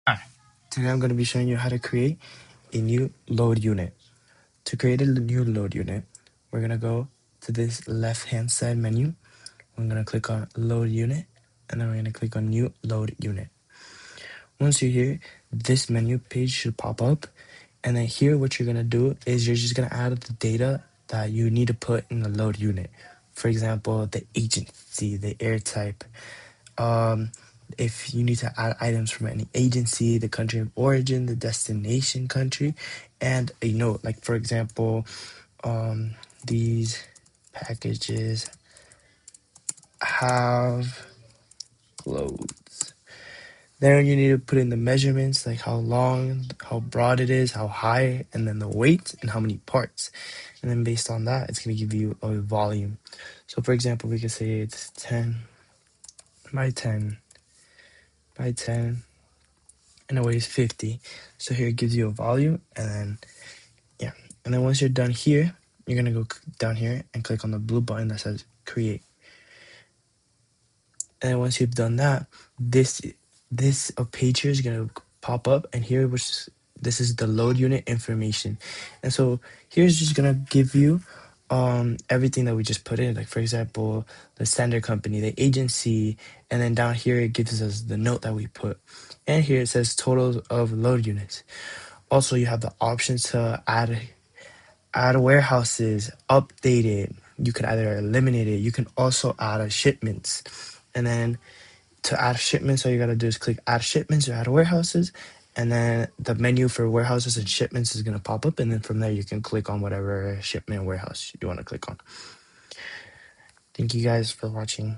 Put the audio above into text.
Hi, today I'm going to be showing you how to create a new load unit. To create a new load unit, we're going to go to this left hand side menu. I'm going to click on load unit and then we're going to click on new load unit. Once you're here, this menu page should pop up, and then here what you're going to do is you're just going to add the data that you need to put in the load unit. For example, the agency, the air type, if you need to add items from any agency, the country of origin, the destination country, and a note. Like for example, these packages have clothes. Then you need to put in the measurements, like how long, how broad it is, how high, and then the weight and how many parts. And then based on that, it's going to give you a volume. So for example, we could say it's 10 by 10 by 10 and it weighs 50. So here it gives you a volume, and then yeah. And then once you're done here, you're gonna go down here and click on the blue button that says create. And then once you've done that, this page here is gonna pop up, and here this is the load unit information. And so here's just gonna give you everything that we just put in, like for example, the sender company, the agency, and then down here it gives us the note that we put. And here it says total of load units. Also, you have the options to add warehouses, update it. You could either eliminate it. You can also add a shipments. And then to add shipments, all you gotta do is click add shipments or add warehouses. And then the menu for warehouses and shipments is gonna pop up. And then from there, you can click on whatever shipment warehouse you wanna click on. Thank you guys for watching.